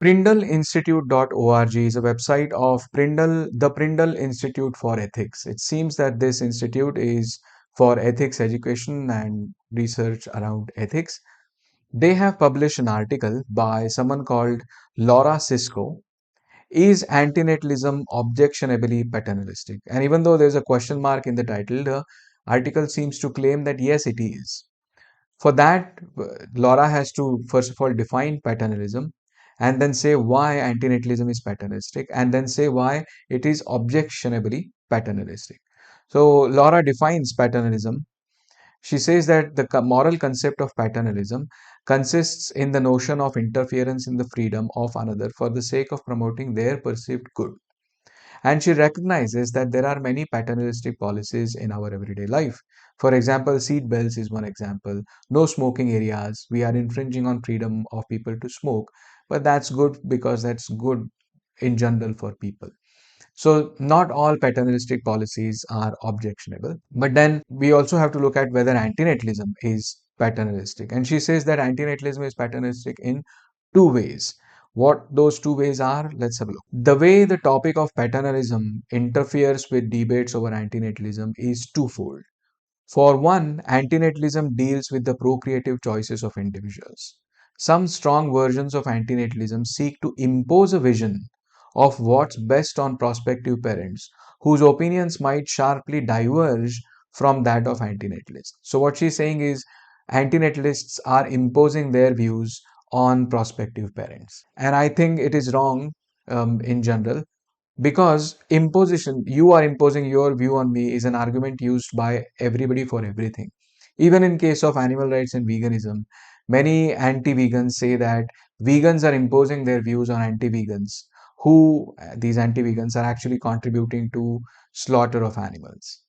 PrindleInstitute.org is a website of the Prindle Institute for Ethics. It seems that this institute is for ethics education and research around ethics. They have published an article by someone called Laura Sisko. Is antinatalism objectionably paternalistic? And even though there's a question mark in the title, the article seems to claim that yes, it is. For that, Laura has to first of all define paternalism and then say why antinatalism is paternalistic and then say why it is objectionably paternalistic. So, Laura defines paternalism. She says that the moral concept of paternalism consists in the notion of interference in the freedom of another for the sake of promoting their perceived good. And she recognizes that there are many paternalistic policies in our everyday life. For example, seat belts is one example. No smoking areas. We are infringing on freedom of people to smoke, but that's good because that's good in general for people. So not all paternalistic policies are objectionable. But then we also have to look at whether antinatalism is paternalistic. And she says that antinatalism is paternalistic in two ways. What those two ways are, let's have a look. The way the topic of paternalism interferes with debates over antinatalism is twofold. For one, antinatalism deals with the procreative choices of individuals. Some strong versions of antinatalism seek to impose a vision of what's best on prospective parents whose opinions might sharply diverge from that of antinatalists. So, what she's saying is antinatalists are imposing their views on prospective parents. And I think it is wrong in general because imposition, you are imposing your view on me, is an argument used by everybody for everything. Even in case of animal rights and veganism, many anti-vegans say that vegans are imposing their views on anti-vegans, who these anti-vegans are actually contributing to slaughter of animals.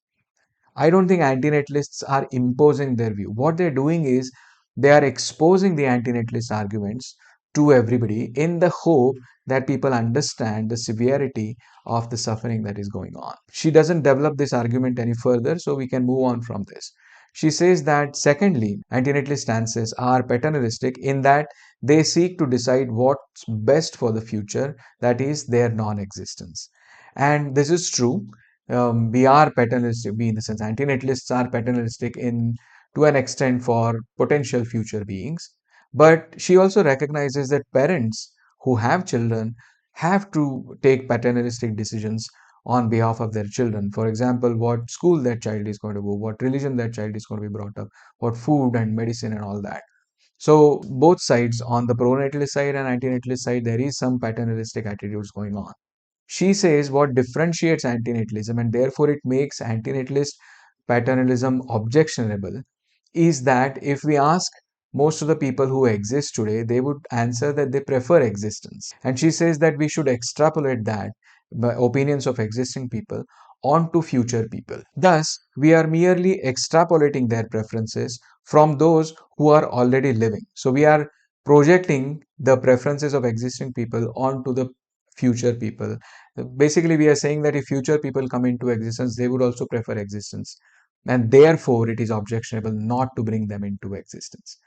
I don't think antinatalists are imposing their view. What they're doing is they are exposing the antinatalist arguments to everybody in the hope that people understand the severity of the suffering that is going on. She doesn't develop this argument any further, so we can move on from this. She says that, secondly, antinatalist stances are paternalistic in that they seek to decide what's best for the future, that is, their non existence. And this is true. We are paternalistic, we in the sense, antinatalists are paternalistic in to an extent for potential future beings. But she also recognizes that parents who have children have to take paternalistic decisions on behalf of their children. For example, what school their child is going to go, what religion their child is going to be brought up, what food and medicine and all that. So both sides, on the pronatalist side and antinatalist side, there is some paternalistic attitudes going on. She says what differentiates antinatalism and therefore it makes antinatalist paternalism objectionable is that if we ask most of the people who exist today, they would answer that they prefer existence. And she says that we should extrapolate that opinions of existing people onto future people. Thus, we are merely extrapolating their preferences from those who are already living. So we are projecting the preferences of existing people onto the future people. Basically, we are saying that if future people come into existence, they would also prefer existence. And therefore, it is objectionable not to bring them into existence.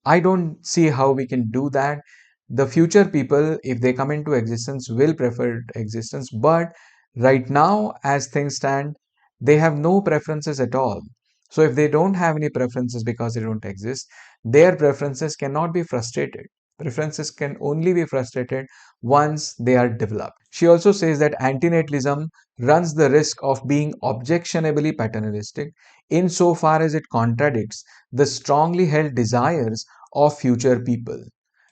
I don't see how we can do that. The future people, if they come into existence, will prefer existence. But right now, as things stand, they have no preferences at all. So if they don't have any preferences because they don't exist, their preferences cannot be frustrated. Preferences can only be frustrated once they are developed. She also says that antinatalism runs the risk of being objectionably paternalistic insofar as it contradicts the strongly held desires of future people.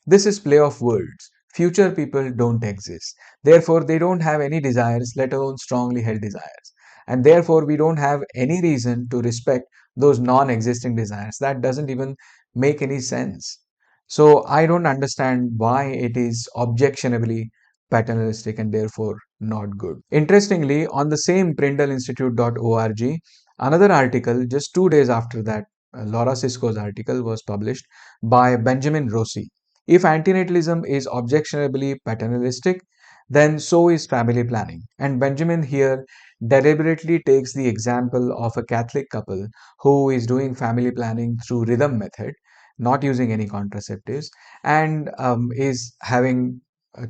This is play of words. Future people don't exist. Therefore, they don't have any desires, let alone strongly held desires. And therefore, we don't have any reason to respect those non existing desires. That doesn't even make any sense. So, I don't understand why it is objectionably paternalistic and therefore not good. Interestingly, on the same PrindleInstitute.org, another article just 2 days after that, Laura Sisko's article was published by Benjamin Rossi. If antinatalism is objectionably paternalistic, then so is family planning. And Benjamin here deliberately takes the example of a Catholic couple who is doing family planning through rhythm method, not using any contraceptives, and is having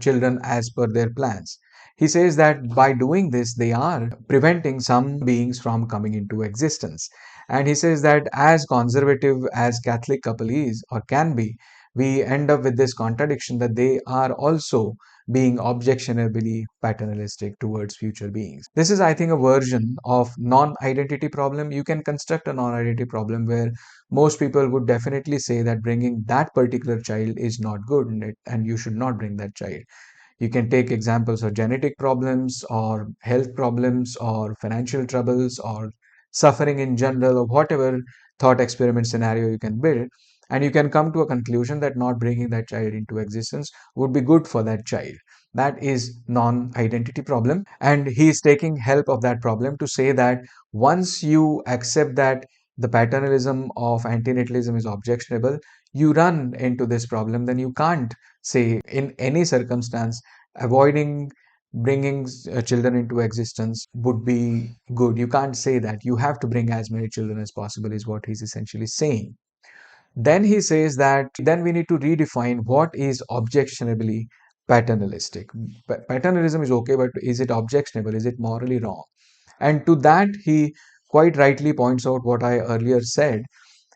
children as per their plans. He says that by doing this, they are preventing some beings from coming into existence. And he says that as conservative as Catholic couple is or can be, we end up with this contradiction that they are also being objectionably paternalistic towards future beings. This is, I think, a version of non-identity problem. You can construct a non-identity problem where most people would definitely say that bringing that particular child is not good, and you should not bring that child. You can take examples of genetic problems or health problems or financial troubles or suffering in general or whatever thought experiment scenario you can build. And you can come to a conclusion that not bringing that child into existence would be good for that child. That is non-identity problem. And he is taking help of that problem to say that once you accept that the paternalism of antinatalism is objectionable, you run into this problem, then you can't say in any circumstance avoiding bringing children into existence would be good. You can't say that. You have to bring as many children as possible, is what he's essentially saying. Then he says that then we need to redefine what is objectionably paternalistic. Paternalism is okay, but is it objectionable? Is it morally wrong? And to that, he quite rightly points out what I earlier said.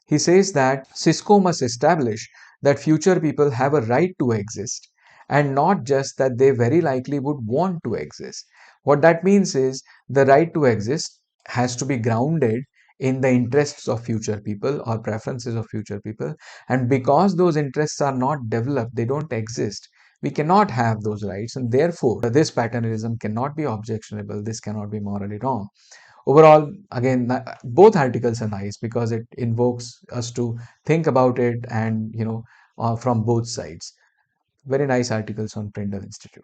He says that Cisco must establish that future people have a right to exist and not just that they very likely would want to exist. What that means is the right to exist has to be grounded in the interests of future people or preferences of future people. And because those interests are not developed, they don't exist. We cannot have those rights, and therefore, this paternalism cannot be objectionable. This cannot be morally wrong. Overall, again, both articles are nice because it invokes us to think about it and, from both sides. Very nice articles on Prindle Institute.